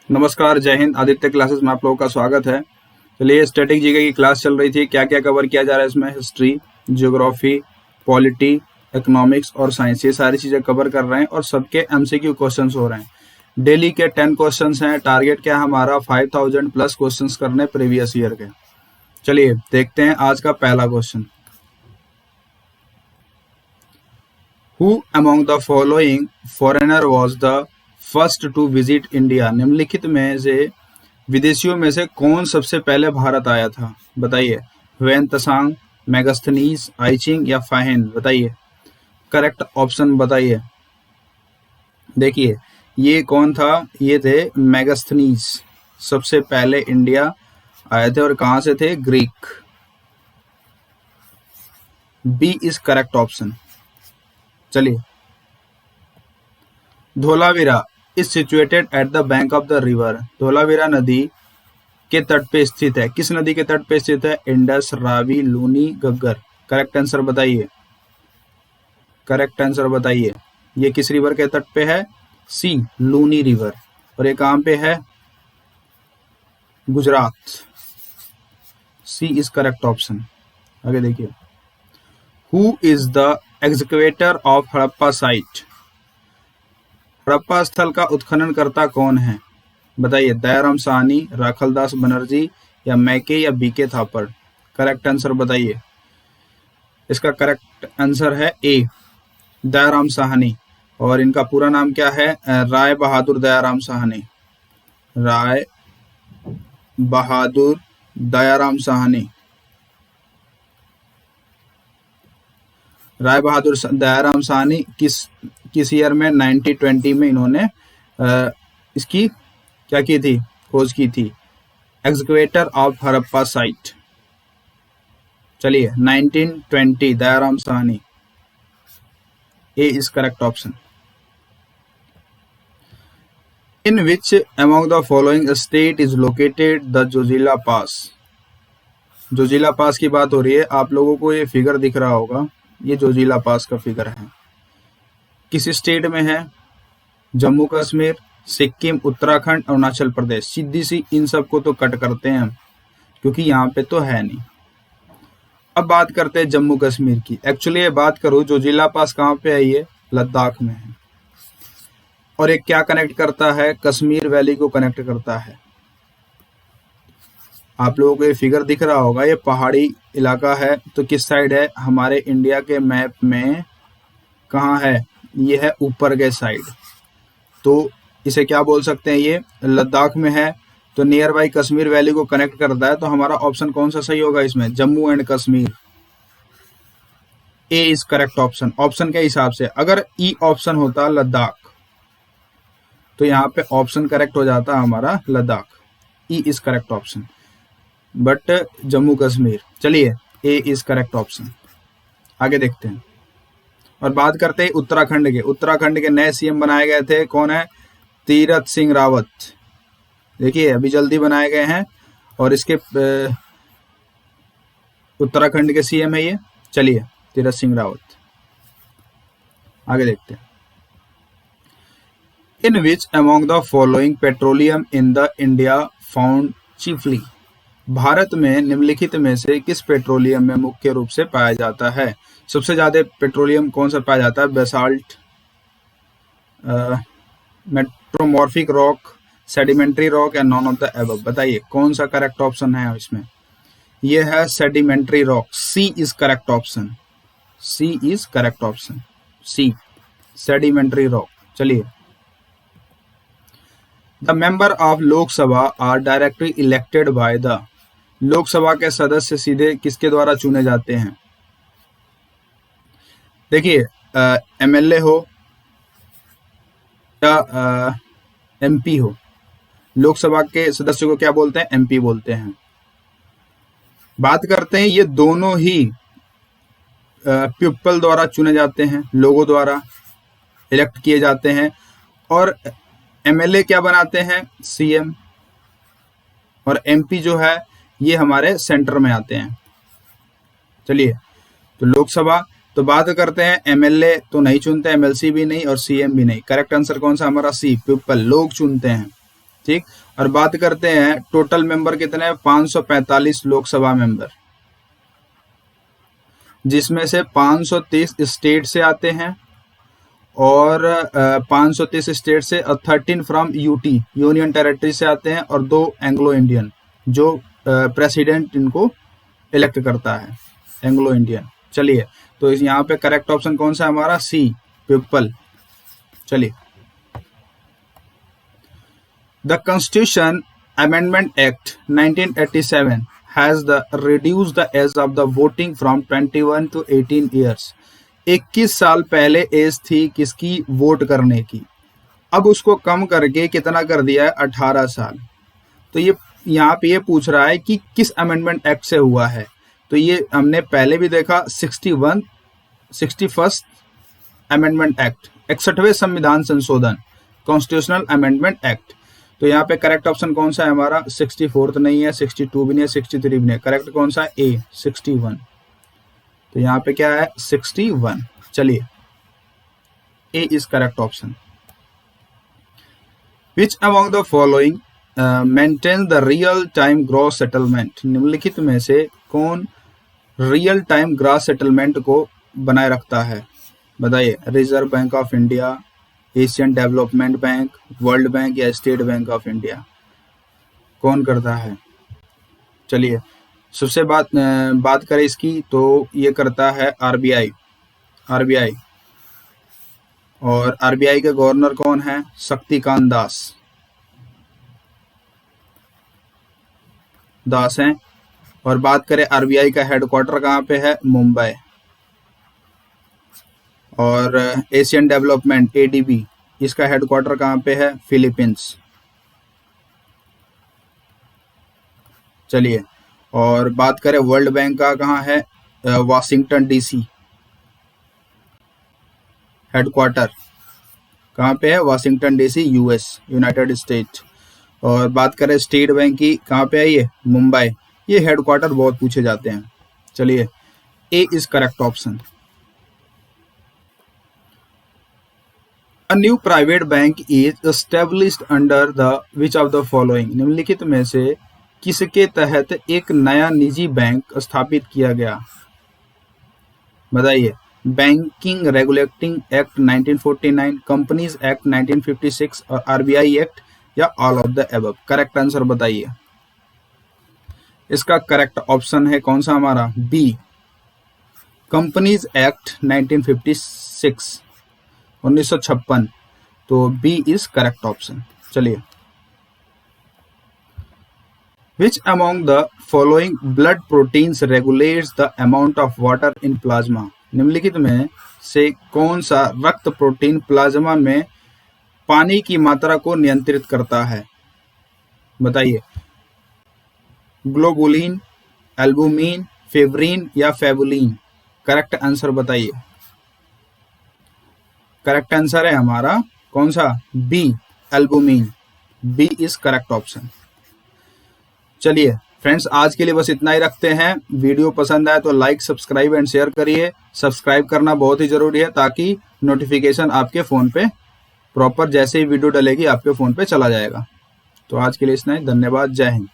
नमस्कार, जय हिंद। आदित्य क्लासेस में आप लोगों का स्वागत है। चलिए, स्टैटिक जीके की क्लास चल रही थी। क्या क्या कवर किया जा रहा है इसमें? हिस्ट्री, ज्योग्राफी, पॉलिटी, इकोनॉमिक्स और साइंस, ये सारी चीज़ें कवर कर रहे हैं और सबके एमसीक्यू क्वेश्चंस हो रहे हैं। डेली के 10 क्वेश्चंस हैं। टारगेट क्या है हमारा? 5000 प्लस क्वेश्चंस करने प्रीवियस ईयर के। चलिए देखते हैं आज का पहला question. Who among the following foreigner was the first to visit India? निम्नलिखित में से विदेशियों में से कौन सबसे पहले भारत आया था? बताइए। ह्वेन त्सांग, मेगास्थनीज, आइचिंग या फाहिन? बताइए करेक्ट ऑप्शन बताइए। देखिए ये कौन था? ये थे मेगास्थनीज, सबसे पहले इंडिया आए थे। और कहाँ से थे? Greek. B is correct option. चलिए, Dholavira is situated at the bank of the river. Dholavira नदी के तट पे स्थित है। किस नदी के तट पे स्थित है? Indus, Ravi, Luni, Ghaggar. Correct answer बताइए। करेक्ट आंसर बताइए। ये किस रिवर के तट पे है? C, Luni river. और ये कहां पे है? Gujarat. C is correct option. आगे देखिए। Who is the executor of Harappa site? Harappa स्थल का उत्खनन करता कौन है? बताइए। दयाराम साहनी, राखलदास बनर्जी या मैके या बीके थापर? करेक्ट आंसर बताइए। इसका करेक्ट आंसर है ए, दयाराम साहनी। और इनका पूरा नाम क्या है? राय बहादुर दयाराम साहनी। राय बहादुर दयाराम साहनी। राय बहादुर दयाराम साहनी किस ईयर में? 1920 में इन्होंने इसकी क्या की थी? खोज की थी। Executor of Harappa site. चलिए, 1920, Dayaram Sahni. A is correct option. In which among the following state is located the Zojila pass? Zojila pass की बात हो रही है। आप लोगों को ये फिगर दिख रहा होगा, ये जोजिला पास का फिगर है। किस स्टेट में है? जम्मू कश्मीर, सिक्किम, उत्तराखंड, अरुणाचल प्रदेश। सीधी सी इन सबको तो कट करते हैं हम, क्योंकि यहाँ पे तो है नहीं। अब बात करते हैं जम्मू कश्मीर की। एक्चुअली ये बात करूँ, जोजिला पास कहाँ पे है? ये लद्दाख में है। और ये क्या कनेक्ट करता है? कश्मीर वैली को कनेक्ट करता है। आप लोगों को ये फिगर दिख रहा होगा, ये पहाड़ी इलाका है। तो किस साइड है? हमारे इंडिया के मैप में कहाँ है? ये है ऊपर के साइड। तो इसे क्या बोल सकते हैं? ये लद्दाख में है, तो नियर बाई कश्मीर वैली को कनेक्ट करता है। तो हमारा ऑप्शन कौन सा सही होगा इसमें? Jammu and Kashmir. A is correct option. Option के हिसाब से अगर ई ऑप्शन होता लद्दाख, तो यहाँ पे ऑप्शन करेक्ट हो जाता हमारा Ladakh. E is correct option, but Jammu Kashmir. चलिए, ए इज करेक्ट ऑप्शन। आगे देखते हैं और बात करते हैं उत्तराखंड के। उत्तराखंड के नए सीएम बनाए गए थे। कौन है? तीरथ सिंह रावत। देखिए, अभी जल्दी बनाए गए हैं और इसके उत्तराखंड के सीएम है ये। चलिए, तीरथ सिंह रावत। आगे देखते हैं। In which among the following petroleum in the India found chiefly? Bharat में निम्नलिखित में से किस पेट्रोलियम में मुख्य रूप से पाया जाता है? सबसे ज्यादा पेट्रोलियम कौन सा पाया जाता है? Basalt, metamorphic rock, sedimentary rock या नॉन ऑफ द एबव? बताइए कौन सा करेक्ट ऑप्शन है इसमें? ये है sedimentary rock. C is correct option. C is correct option. C, sedimentary rock. चलिए, the member of Lok Sabha are directly elected by the? Lok Sabha के सदस्य सीधे किसके द्वारा चुने जाते हैं? देखिए, एमएलए हो या एमपी हो, लोकसभा के सदस्य को क्या बोलते हैं? एमपी बोलते हैं। बात करते हैं, ये दोनों ही पीपल द्वारा चुने जाते हैं, लोगों द्वारा इलेक्ट किए जाते हैं। और एमएलए क्या बनाते हैं? सीएम। और एमपी जो है ये हमारे सेंटर में आते हैं। चलिए, तो लोकसभा तो बात करते हैं, एमएलए तो नहीं चुनते, एमएलसी भी नहीं और सीएम भी नहीं। करेक्ट आंसर कौन सा हमारा? सी, पीपल, लोग चुनते हैं। ठीक। और बात करते हैं टोटल मेंबर कितने हैं, 545 लोकसभा मेंबर, जिसमें से 530 स्टेट से आते हैं और 530 स्टेट से और 13 फ्रॉम यूटी यूनियन टेरिटरी से आते हैं और 2 एंग्लो इंडियन, जो प्रेसिडेंट इनको इलेक्ट करता है, एंग्लो इंडियन। चलिए, तो यहाँ पे करेक्ट ऑप्शन कौन सा है हमारा, सी, पीपल। चलिए, the constitution amendment act 1987 has the reduced the age of the voting from 21 to 18 years। 21 साल पहले एज थी किसकी, वोट करने की, अब उसको कम करके कितना कर दिया है, 18 साल। तो ये यहाँ पे ये पूछ रहा है कि किस अमेंडमेंट एक्ट से हुआ है, तो ये हमने पहले भी देखा 61st अमेंडमेंट एक्ट, 61वें संविधान संशोधन, कॉन्स्टिट्यूशनल अमेंडमेंट एक्ट। तो यहाँ पे करेक्ट ऑप्शन कौन सा है हमारा, 64th नहीं है, 62 भी नहीं है, 63 भी नहीं है, करेक्ट कौन सा है, ए, 61। तो यहाँ पे क्या है, 61। चलिए, A is correct option. Which among the following maintain the real time gross settlement, निम्नलिखित में से कौन रियल टाइम ग्रॉस सेटलमेंट को बनाए रखता है, बताइए। Reserve bank of India, Asian development bank, world bank या स्टेट बैंक ऑफ इंडिया, कौन करता है। चलिए, सबसे बात करें इसकी तो ये करता है आरबीआई। और आरबीआई के गवर्नर कौन है, शक्तिकांत दास हैं। और बात करें आरबीआई का हेडक्वार्टर कहाँ पे है, मुंबई। और एशियन डेवलपमेंट एडीबी, इसका हेडक्वार्टर कहाँ पे है, फिलीपींस। चलिए, और बात करें वर्ल्ड बैंक का कहाँ है, वाशिंगटन डीसी, हेडक्वार्टर कहाँ पे है, Washington DC, US, United state. और बात करें स्टेट बैंक की, कहाँ पे है ये, मुंबई। ये हेडक्वार्टर बहुत पूछे जाते हैं। चलिए, A is correct option. A new private bank is established under the which of the following, निम्नलिखित में से किसके तहत एक नया निजी बैंक स्थापित किया गया, बताइए। Banking regulating act 1949, companies act 1956 और आरबीआई एक्ट, या all of the above. Correct answer बताइए। इसका करेक्ट ऑप्शन है कौन सा हमारा, बी, कंपनीज एक्ट 1956, 1956। तो बी इज करेक्ट ऑप्शन। चलिए, which among the following blood proteins regulates the amount of water in plasma, निम्नलिखित में से कौन सा रक्त प्रोटीन प्लाज्मा में पानी की मात्रा को नियंत्रित करता है, बताइए। ग्लोबुलिन, एल्बुमिन, फेब्रिन या फेबुलिन, करेक्ट आंसर बताइए। करेक्ट आंसर है हमारा कौन सा, B, albumin. B is correct option. चलिए फ्रेंड्स, आज के लिए बस इतना ही रखते हैं। वीडियो पसंद आए तो लाइक, सब्सक्राइब एंड शेयर करिए। सब्सक्राइब करना बहुत ही जरूरी है ताकि नोटिफिकेशन आपके फोन पे प्रॉपर जैसे ही वीडियो डलेगी आपके फोन पे चला जाएगा। तो आज के लिए इतना ही, धन्यवाद, जय हिंद।